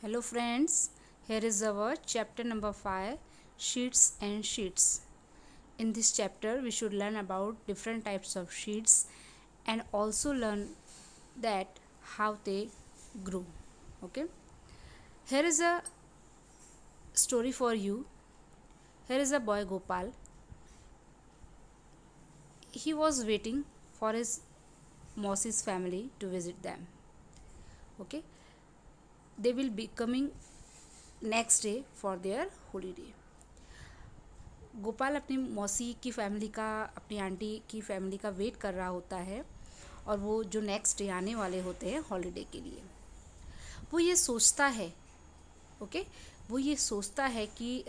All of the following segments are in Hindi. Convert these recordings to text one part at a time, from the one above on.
Hello friends, here is our chapter number 5, sheets and sheets. In this chapter we should learn about different types of sheets and also learn that how they grow. Okay, here is a story for you. Here is a boy Gopal. He was waiting for his Mausi's family to visit them. Okay, they will be coming next day for their holiday. Gopal अपनी मौसी की फैमिली का, अपनी आंटी की फैमिली का वेट कर रहा होता है और वो जो नेक्स्ट डे आने वाले होते हैं हॉलीडे के लिए, वो ये सोचता है वो ये सोचता है कि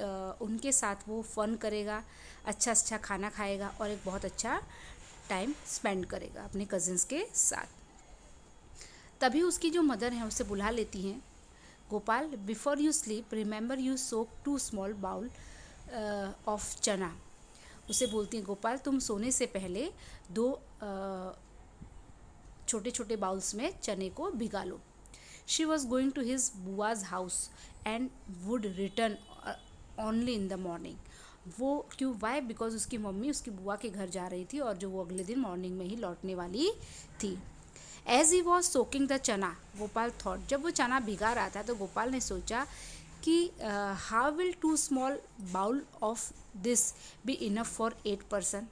उनके साथ वो फ़न करेगा, अच्छा अच्छा खाना खाएगा और एक बहुत अच्छा टाइम स्पेंड करेगा अपने कज़िन्स के साथ। तभी उसकी जो मदर हैं उसे बुला लेती हैं, Gopal before you sleep remember you soak 2 small bowl of chana. उसे बोलती हैं, गोपाल तुम सोने से पहले 2 छोटे छोटे बाउल्स में चने को भिगा लो। She was going to his bua's house and would return only in the morning. वो क्यों, वाई, बिकॉज उसकी मम्मी उसकी बुआ के घर जा रही थी और जो वो अगले दिन मॉर्निंग में ही लौटने वाली थी। As he was soaking the chana Gopal thought, जब वो चना भिगा रहा था तो गोपाल ने सोचा कि how will 2 small bowl of this be enough for 8 person.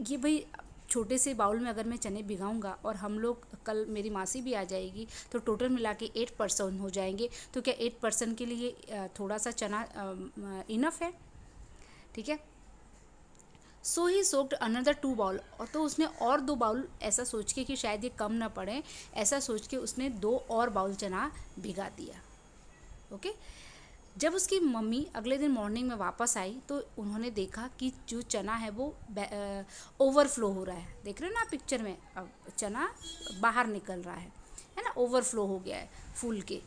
ये भाई छोटे से बाउल में अगर मैं चने भिगाऊंगा और हम लोग कल मेरी मासी भी आ जाएगी तो टोटल मिला के 8 पर्सन हो जाएंगे, तो क्या 8 पर्सन के लिए थोड़ा सा चना इनफ है? ठीक है। सो ही सोक्ड अनदर 2 बाउल, और तो उसने और 2 बाउल, ऐसा सोच के कि शायद ये कम ना पड़े, ऐसा सोच के उसने 2 और बाउल चना भिगा दिया। ओके। जब उसकी मम्मी अगले दिन मॉर्निंग में वापस आई तो उन्होंने देखा कि जो चना है वो ओवरफ्लो हो रहा है। देख रहे हो ना पिक्चर में, अब चना बाहर निकल रहा है ना, ओवरफ्लो हो गया है फूल के।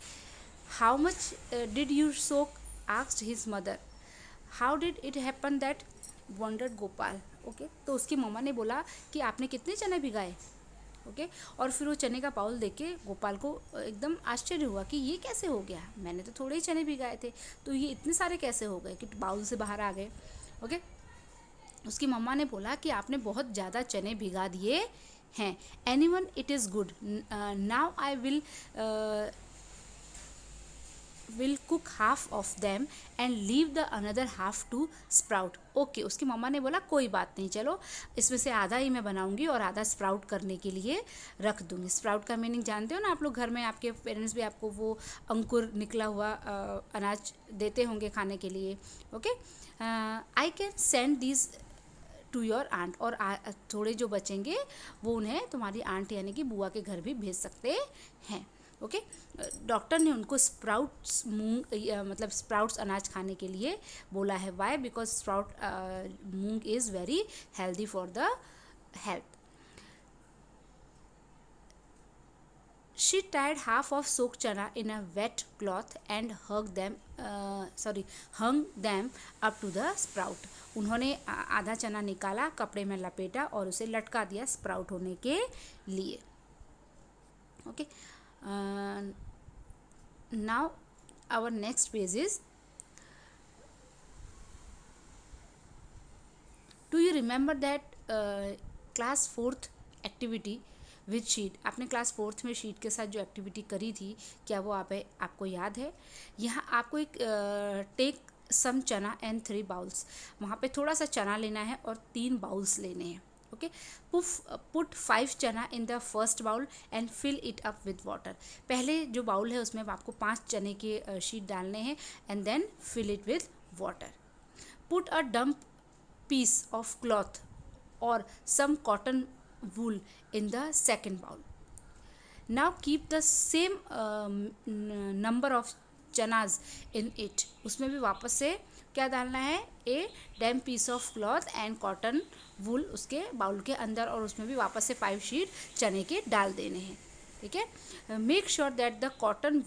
How much did you soak asked his mother. How did it happen that wondered Gopal. Okay, तो उसकी मम्मा ने बोला कि आपने कितने चने भिगाए। ओके, और फिर वो चने का बाउल देख के गोपाल को एकदम आश्चर्य हुआ कि ये कैसे हो गया, मैंने तो थोड़े ही चने भिगाए थे, तो ये इतने सारे कैसे हो गए कि बाउल से बाहर आ गए। ओके, उसकी मम्मा ने बोला कि आपने बहुत ज़्यादा चने भिगा दिए हैं। Anyone it is good, now I will cook half of them and leave the another half to sprout. Okay, उसकी मम्मा ने बोला कोई बात नहीं, चलो इसमें से आधा ही मैं बनाऊंगी और आधा स्प्राउट करने के लिए रख दूंगी। स्प्राउट का मीनिंग जानते हो ना आप लोग, घर में आपके पेरेंट्स भी आपको वो अंकुर निकला हुआ अनाज देते होंगे खाने के लिए। Okay, I can send these to your aunt, और थोड़े जो बचेंगे वो उन्हें तुम्हारी आंट यानी कि बुआ के घर भी भेज सकते हैं। ओके, डॉक्टर ने उनको स्प्राउट्स मतलब स्प्राउट्स अनाज खाने के लिए बोला है। Why, because sprout moong is very healthy for the health. She tied half of soaked chana in a wet cloth and hung them up to the sprout. उन्होंने आधा चना निकाला, कपड़े में लपेटा और उसे लटका दिया स्प्राउट होने के लिए। Okay, now our next page is, do you remember that class 4th activity with sheet. आपने क्लास 4th में शीट के साथ जो एक्टिविटी करी थी, क्या वो आपको याद है? यहाँ आपको एक टेक सम चना एंड 3 बाउल्स, वहाँ पे थोड़ा सा चना लेना है और 3 बाउल्स लेने हैं। Okay, put 5 chana in the first bowl and fill it up with water. पहले जो बाउल है उसमें आपको 5 चने के शीट डालने हैं and then fill it with water. Put a damp piece of cloth और some cotton wool in the second bowl. Now keep the same number of chanas in it. उसमें भी वापस से क्या डालना है, a damp piece of cloth and cotton wool उसके बाउल के अंदर, और उसमें भी वापस से 5 शीट चने के डाल देने हैं। ठीक है, make sure that the cotton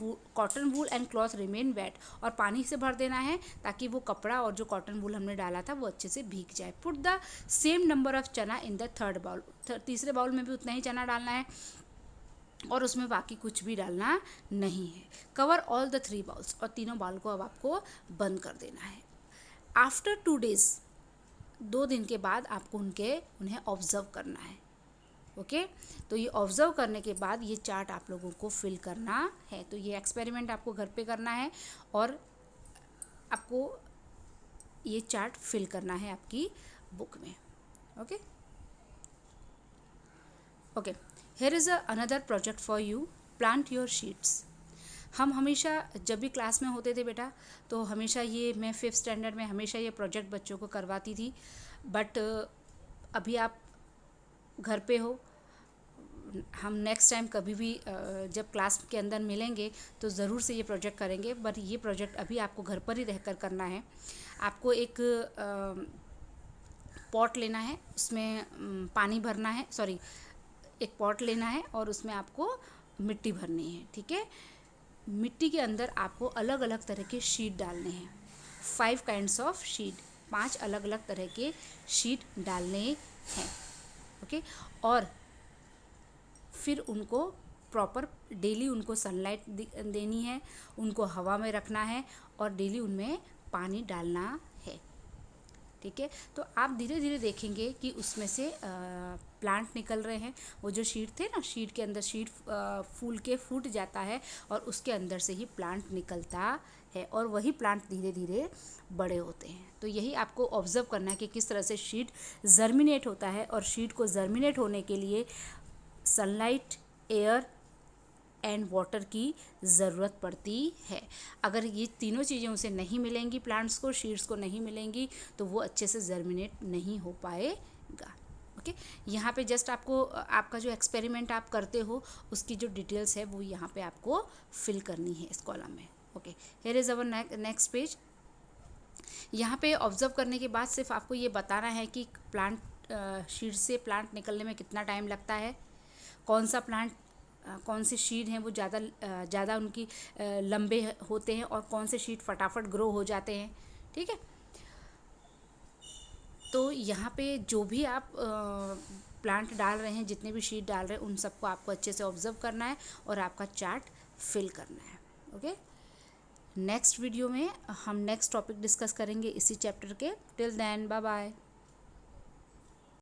wool and cloth remain wet, और पानी से भर देना है ताकि वो कपड़ा और जो कॉटन वूल हमने डाला था वो अच्छे से भीग जाए। Put the same number of चना इन द थर्ड बाउल, तीसरे बाउल में भी उतना ही चना डालना है। और उसमें बाकी कुछ भी डालना नहीं है। कवर ऑल द 3 बाउल्स, और तीनों बाउल को अब आपको बंद कर देना है। आफ्टर 2 डेज, 2 दिन के बाद आपको उन्हें ऑब्जर्व करना है। ओके, तो ये ऑब्जर्व करने के बाद ये चार्ट आप लोगों को फिल करना है। तो ये एक्सपेरिमेंट आपको घर पे करना है और आपको ये चार्ट फिल करना है आपकी बुक में। Okay okay, here is another project for you, plant your sheets. हम हमेशा जब भी क्लास में होते थे बेटा, तो हमेशा ये मैं 5th स्टैंडर्ड में हमेशा ये प्रोजेक्ट बच्चों को करवाती थी। बट अभी आप घर पे हो, हम नेक्स्ट टाइम कभी भी जब क्लास के अंदर मिलेंगे तो ज़रूर से ये प्रोजेक्ट करेंगे। बट ये प्रोजेक्ट अभी आपको घर पर ही रहकर करना है। आपको एक पॉट लेना है, उसमें पानी भरना है, सॉरी एक पॉट लेना है और उसमें आपको मिट्टी भरनी है। ठीक है, मिट्टी के अंदर आपको अलग अलग तरह के शीट डालने हैं। 5 काइंड्स ऑफ शीट, 5 अलग अलग तरह के शीट डालने हैं। ओके, और फिर उनको प्रॉपर डेली उनको सनलाइट देनी है, उनको हवा में रखना है और डेली उनमें पानी डालना है। ठीक है, तो आप धीरे धीरे देखेंगे कि उसमें से प्लांट निकल रहे हैं। वो जो शीट थे ना, शीट के अंदर शीट फूल के फूट जाता है और उसके अंदर से ही प्लांट निकलता है और वही प्लांट धीरे धीरे बड़े होते हैं। तो यही आपको ऑब्जर्व करना है कि किस तरह से शीट जर्मिनेट होता है। और शीट को जर्मिनेट होने के लिए सनलाइट, एयर एंड वाटर की ज़रूरत पड़ती है। अगर ये तीनों चीज़ें उसे नहीं मिलेंगी, प्लांट्स को, शीट्स को नहीं मिलेंगी, तो वो अच्छे से जर्मिनेट नहीं हो पाएगा। ओके, यहाँ पे जस्ट आपको आपका जो एक्सपेरिमेंट आप करते हो उसकी जो डिटेल्स है वो यहाँ पे आपको फिल करनी है इस कॉलम में। Okay, here is our next page. यहाँ पे ऑब्जर्व करने के बाद सिर्फ आपको ये बताना है कि प्लांट शीट से प्लांट निकलने में कितना टाइम लगता है, कौन सा प्लांट, कौन से शीट हैं वो ज़्यादा उनकी लंबे होते हैं और कौन से शीट फटाफट ग्रो हो जाते हैं। ठीक है, तो यहाँ पे जो भी आप प्लांट डाल रहे हैं, जितने भी शीट डाल रहे हैं, उन सबको आपको अच्छे से ऑब्जर्व करना है और आपका चार्ट फिल करना है। ओके, नेक्स्ट वीडियो में हम नेक्स्ट टॉपिक डिस्कस करेंगे इसी चैप्टर के। Till then bye bye.